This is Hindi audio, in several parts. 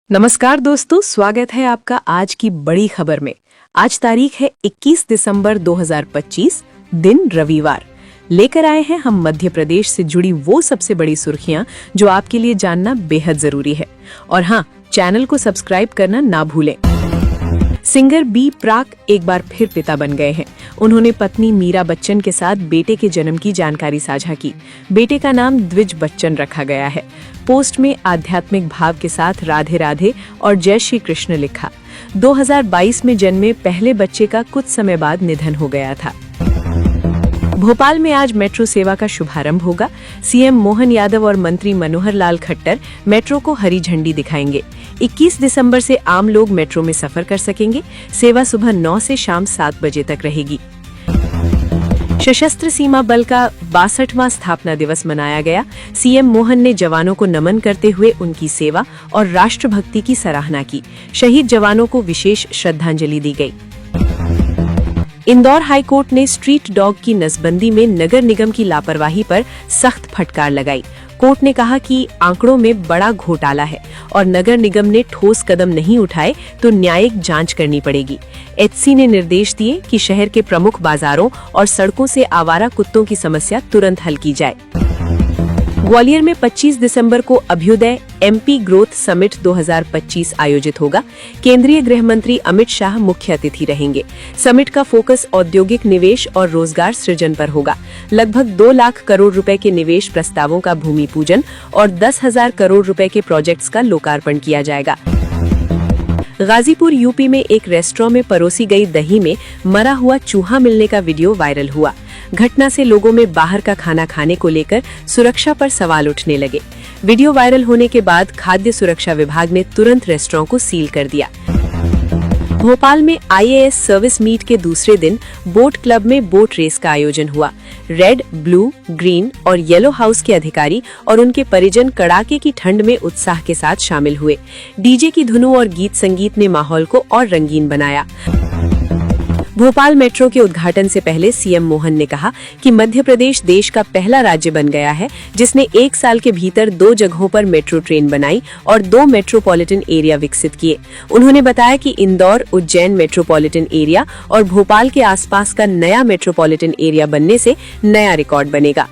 नमस्कार दोस्तों, स्वागत है आपका आज की बड़ी खबर में। आज तारीख है 21 दिसंबर 2025, दिन रविवार। लेकर आए हैं हम मध्य प्रदेश से जुड़ी वो सबसे बड़ी सुर्खियां जो आपके लिए जानना बेहद जरूरी है। और हाँ, चैनल को सब्सक्राइब करना ना भूलें। सिंगर बी प्राक एक बार फिर पिता बन गए हैं। उन्होंने पत्नी मीरा बच्चन के साथ बेटे के जन्म की जानकारी साझा की। बेटे का नाम द्विज बच्चन रखा गया है। पोस्ट में आध्यात्मिक भाव के साथ राधे राधे और जय श्री कृष्ण लिखा। 2022 में जन्मे पहले बच्चे का कुछ समय बाद निधन हो गया था। भोपाल में आज मेट्रो सेवा का शुभारंभ होगा। सीएम मोहन यादव और मंत्री मनोहर लाल खट्टर मेट्रो को हरी झंडी दिखाएंगे। 21 दिसंबर से आम लोग मेट्रो में सफर कर सकेंगे। सेवा सुबह 9 से शाम 7 बजे तक रहेगी। सशस्त्र सीमा बल का 62वां स्थापना दिवस मनाया गया। सीएम मोहन ने जवानों को नमन करते हुए उनकी सेवा और राष्ट्रभक्ति की सराहना की। शहीद जवानों को विशेष श्रद्धांजलि दी गई। इंदौर हाईकोर्ट ने स्ट्रीट डॉग की नसबंदी में नगर निगम की लापरवाही पर सख्त फटकार लगाई। कोर्ट ने कहा कि आंकड़ों में बड़ा घोटाला है और नगर निगम ने ठोस कदम नहीं उठाए तो न्यायिक जांच करनी पड़ेगी। एचसी ने निर्देश दिए कि शहर के प्रमुख बाजारों और सड़कों से आवारा कुत्तों की समस्या तुरंत हल की जाए। ग्वालियर में 25 दिसंबर को अभ्युदय एमपी ग्रोथ समिट 2025 आयोजित होगा। केंद्रीय गृह मंत्री अमित शाह मुख्य अतिथि रहेंगे। समिट का फोकस औद्योगिक निवेश और रोजगार सृजन पर होगा। लगभग 2 लाख करोड़ रुपए के निवेश प्रस्तावों का भूमि पूजन और 10,000 करोड़ रुपए के प्रोजेक्ट्स का लोकार्पण किया जाएगा। गाजीपुर यूपी में एक रेस्टोरेंट में परोसी गई दही में मरा हुआ चूहा मिलने का वीडियो वायरल हुआ। घटना से लोगों में बाहर का खाना खाने को लेकर सुरक्षा पर सवाल उठने लगे। वीडियो वायरल होने के बाद खाद्य सुरक्षा विभाग ने तुरंत रेस्टोरेंट को सील कर दिया। भोपाल में आईएएस सर्विस मीट के दूसरे दिन बोट क्लब में बोट रेस का आयोजन हुआ। रेड, ब्लू, ग्रीन और येलो हाउस के अधिकारी और उनके परिजन कड़ाके की ठंड में उत्साह के साथ शामिल हुए। डीजे की धुनों और गीत संगीत ने माहौल को और रंगीन बनाया। भोपाल मेट्रो के उद्घाटन से पहले सीएम मोहन ने कहा कि मध्य प्रदेश देश का पहला राज्य बन गया है जिसने 1 साल के भीतर 2 जगहों पर मेट्रो ट्रेन बनाई और 2 मेट्रोपॉलिटन एरिया विकसित किए। उन्होंने बताया कि इंदौर, उज्जैन मेट्रोपॉलिटन एरिया और भोपाल के आसपास का नया मेट्रोपॉलिटन एरिया बनने से नया रिकॉर्ड बनेगा।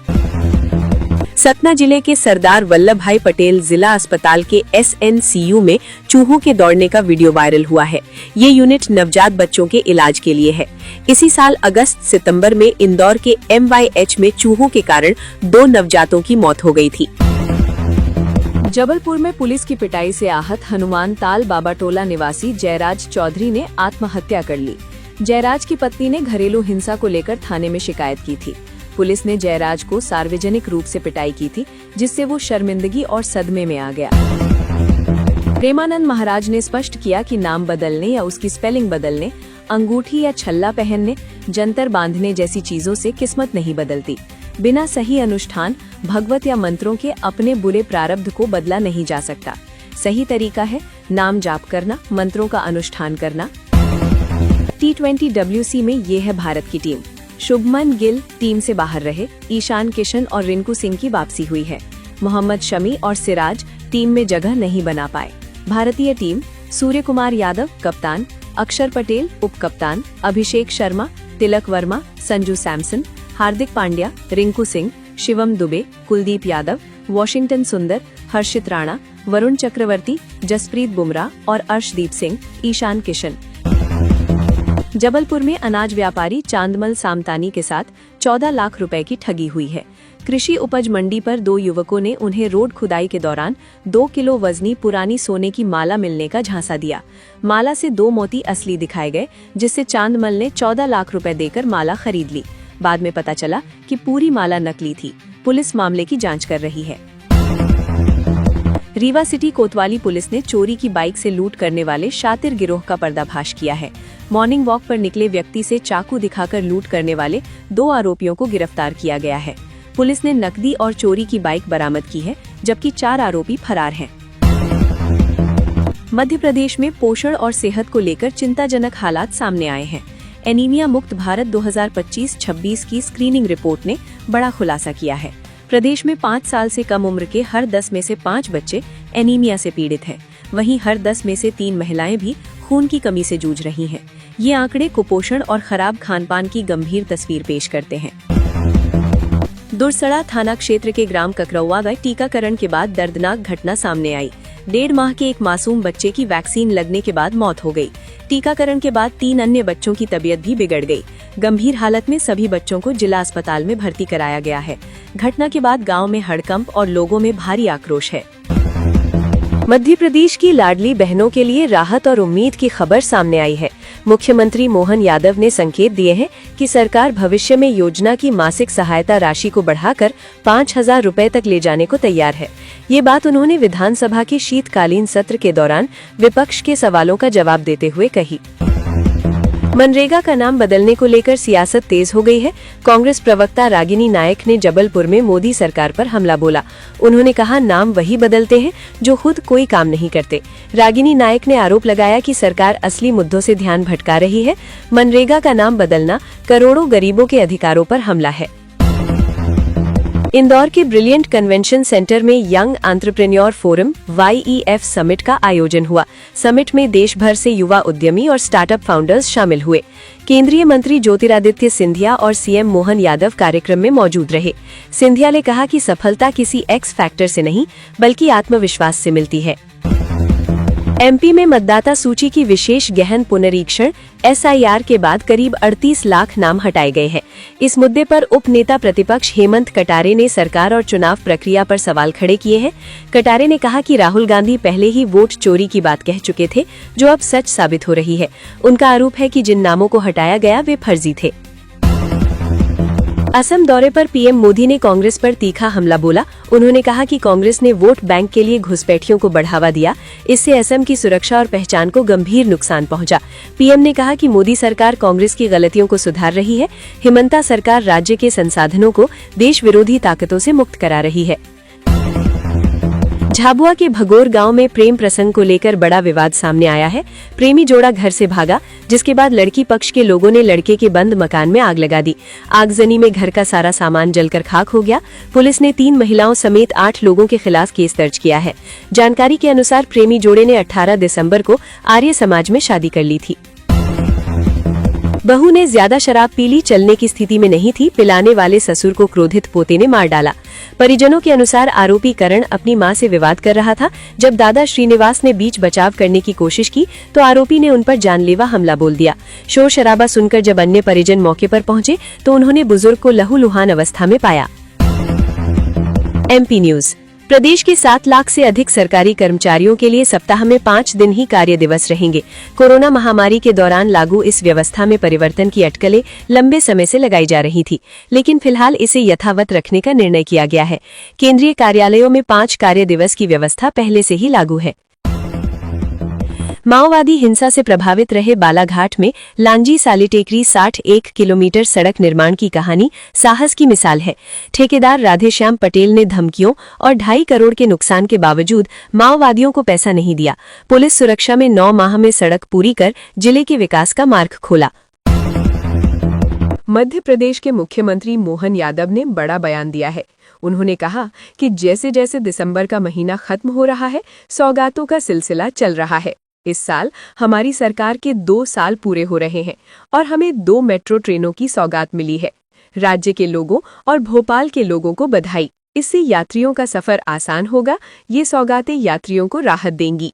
सतना जिले के सरदार वल्लभ भाई पटेल जिला अस्पताल के एसएनसीयू में चूहों के दौड़ने का वीडियो वायरल हुआ है। ये यूनिट नवजात बच्चों के इलाज के लिए है। इसी साल अगस्त-सितंबर में इंदौर के MYH में चूहों के कारण 2 नवजातों की मौत हो गई थी। जबलपुर में पुलिस की पिटाई से आहत हनुमान ताल बाबा टोला निवासी जयराज चौधरी ने आत्महत्या कर ली। जयराज की पत्नी ने घरेलू हिंसा को लेकर थाने में शिकायत की थी। पुलिस ने जयराज को सार्वजनिक रूप से पिटाई की थी, जिससे वो शर्मिंदगी और सदमे में आ गया। प्रेमानंद महाराज ने स्पष्ट किया कि नाम बदलने या उसकी स्पेलिंग बदलने, अंगूठी या छल्ला पहनने, जंतर बांधने जैसी चीजों से किस्मत नहीं बदलती। बिना सही अनुष्ठान, भगवत या मंत्रों के अपने बुरे प्रारब्ध को बदला नहीं जा सकता। सही तरीका है नाम जाप करना, मंत्रों का अनुष्ठान करना। T20 WC में ये है भारत की टीम। शुभमन गिल टीम से बाहर रहे। ईशान किशन और रिंकू सिंह की वापसी हुई है। मोहम्मद शमी और सिराज टीम में जगह नहीं बना पाए। भारतीय टीम सूर्य कुमार यादव कप्तान, अक्षर पटेल उप कप्तान, अभिषेक शर्मा, तिलक वर्मा, संजू सैमसन, हार्दिक पांड्या, रिंकू सिंह, शिवम दुबे, कुलदीप यादव, वॉशिंगटन सुंदर, हर्षित राणा, वरुण चक्रवर्ती, जसप्रीत बुमराह और अर्शदीप सिंह, ईशान किशन। जबलपुर में अनाज व्यापारी चांदमल सामतानी के साथ 14 लाख रुपए की ठगी हुई है। कृषि उपज मंडी पर 2 युवकों ने उन्हें रोड खुदाई के दौरान 2 किलो वजनी पुरानी सोने की माला मिलने का झांसा दिया। माला से 2 मोती असली दिखाए गए, जिससे चांदमल ने 14 लाख रुपए देकर माला खरीद ली। बाद में पता चला कि पूरी माला नकली थी। पुलिस मामले की जांच कर रही है। रीवा सिटी कोतवाली पुलिस ने चोरी की बाइक से लूट करने वाले शातिर गिरोह का पर्दाफाश किया है। मॉर्निंग वॉक पर निकले व्यक्ति से चाकू दिखाकर लूट करने वाले 2 आरोपियों को गिरफ्तार किया गया है। पुलिस ने नकदी और चोरी की बाइक बरामद की है, जबकि 4 आरोपी फरार हैं। मध्य प्रदेश में पोषण और सेहत को लेकर चिंताजनक हालात सामने आए हैं। एनीमिया मुक्त भारत 2025-26 की स्क्रीनिंग रिपोर्ट ने बड़ा खुलासा किया है। प्रदेश में 5 साल से कम उम्र के हर 10 में से 5 बच्चे एनीमिया से पीड़ित हैं। वहीं हर 10 में से 3 महिलाएं भी खून की कमी से जूझ रही हैं। ये आंकड़े कुपोषण और खराब खानपान की गंभीर तस्वीर पेश करते हैं। दुरसड़ा थाना क्षेत्र के ग्राम ककरौआ में टीकाकरण के बाद दर्दनाक घटना सामने आई। 1.5 माह के एक मासूम बच्चे की वैक्सीन लगने के बाद मौत हो गई। टीकाकरण के बाद 3 अन्य बच्चों की तबीयत भी बिगड़ गई। गंभीर हालत में सभी बच्चों को जिला अस्पताल में भर्ती कराया गया है। घटना के बाद गांव में हड़कंप और लोगों में भारी आक्रोश है। मध्य प्रदेश की लाडली बहनों के लिए राहत और उम्मीद की खबर सामने आई है। मुख्यमंत्री मोहन यादव ने संकेत दिए हैं कि सरकार भविष्य में योजना की मासिक सहायता राशि को बढ़ाकर 5,000 रुपए तक ले जाने को तैयार है। ये बात उन्होंने विधानसभा के शीतकालीन सत्र के दौरान विपक्ष के सवालों का जवाब देते हुए कही। मनरेगा का नाम बदलने को लेकर सियासत तेज हो गई है। कांग्रेस प्रवक्ता रागिनी नायक ने जबलपुर में मोदी सरकार पर हमला बोला। उन्होंने कहा, नाम वही बदलते हैं जो खुद कोई काम नहीं करते। रागिनी नायक ने आरोप लगाया कि सरकार असली मुद्दों से ध्यान भटका रही है। मनरेगा का नाम बदलना करोड़ों गरीबों के अधिकारों पर हमला है। इंदौर के ब्रिलियंट कन्वेंशन सेंटर में young entrepreneur forum YEF summit का आयोजन हुआ। समिट में देश भर से युवा उद्यमी और स्टार्टअप फाउंडर्स शामिल हुए। केंद्रीय मंत्री ज्योतिरादित्य सिंधिया और CM मोहन यादव कार्यक्रम में मौजूद रहे। सिंधिया ने कहा कि सफलता किसी एक्स फैक्टर से नहीं बल्कि आत्मविश्वास से मिलती है। MP में मतदाता सूची की विशेष गहन पुनरीक्षण SIR के बाद करीब 38 लाख नाम हटाए गए हैं। इस मुद्दे पर उप नेता प्रतिपक्ष हेमंत कटारे ने सरकार और चुनाव प्रक्रिया पर सवाल खड़े किए हैं। कटारे ने कहा कि राहुल गांधी पहले ही वोट चोरी की बात कह चुके थे, जो अब सच साबित हो रही है। उनका आरोप है कि जिन नामों को हटाया गया वे फर्जी थे। असम दौरे पर PM मोदी ने कांग्रेस पर तीखा हमला बोला। उन्होंने कहा कि कांग्रेस ने वोट बैंक के लिए घुसपैठियों को बढ़ावा दिया। इससे असम की सुरक्षा और पहचान को गंभीर नुकसान पहुंचा। PM ने कहा कि मोदी सरकार कांग्रेस की गलतियों को सुधार रही है। हिमंता सरकार राज्य के संसाधनों को देश विरोधी ताकतों से मुक्त करा रही है। झाबुआ के भगोर गांव में प्रेम प्रसंग को लेकर बड़ा विवाद सामने आया है। प्रेमी जोड़ा घर से भागा, जिसके बाद लड़की पक्ष के लोगों ने लड़के के बंद मकान में आग लगा दी। आगजनी में घर का सारा सामान जलकर खाक हो गया। पुलिस ने 3 महिलाओं समेत 8 लोगों के खिलाफ केस दर्ज किया है। जानकारी के अनुसार प्रेमी जोड़े ने 18 दिसंबर को आर्य समाज में शादी कर ली थी। बहू ने ज्यादा शराब पी ली, चलने की स्थिति में नहीं थी। पिलाने वाले ससुर को क्रोधित पोते ने मार डाला। परिजनों के अनुसार आरोपी करण अपनी मां से विवाद कर रहा था। जब दादा श्रीनिवास ने बीच बचाव करने की कोशिश की तो आरोपी ने उन पर जानलेवा हमला बोल दिया। शोर शराबा सुनकर जब अन्य परिजन मौके पर पहुंचे तो उन्होंने बुजुर्ग को लहूलुहान अवस्था में पाया। MP news. प्रदेश के 7 लाख से अधिक सरकारी कर्मचारियों के लिए सप्ताह में 5 दिन ही कार्य दिवस रहेंगे। कोरोना महामारी के दौरान लागू इस व्यवस्था में परिवर्तन की अटकलें लंबे समय से लगाई जा रही थी, लेकिन फिलहाल इसे यथावत रखने का निर्णय किया गया है। केंद्रीय कार्यालयों में 5 कार्य दिवस की व्यवस्था पहले से ही लागू है। माओवादी हिंसा से प्रभावित रहे बालाघाट में लांजी सालीटेकरी 61 किलोमीटर सड़क निर्माण की कहानी साहस की मिसाल है। ठेकेदार राधेश्याम पटेल ने धमकियों और 2.5 करोड़ के नुकसान के बावजूद माओवादियों को पैसा नहीं दिया। पुलिस सुरक्षा में 9 माह में सड़क पूरी कर जिले के विकास का मार्ग खोला। मध्य प्रदेश के मुख्यमंत्री मोहन यादव ने बड़ा बयान दिया है। उन्होंने कहा कि जैसे जैसे दिसंबर का महीना खत्म हो रहा है, सौगातों का सिलसिला चल रहा है। इस साल हमारी सरकार के 2 साल पूरे हो रहे हैं और हमें 2 मेट्रो ट्रेनों की सौगात मिली है। राज्य के लोगों और भोपाल के लोगों को बधाई। इससे यात्रियों का सफर आसान होगा। ये सौगातें यात्रियों को राहत देंगी।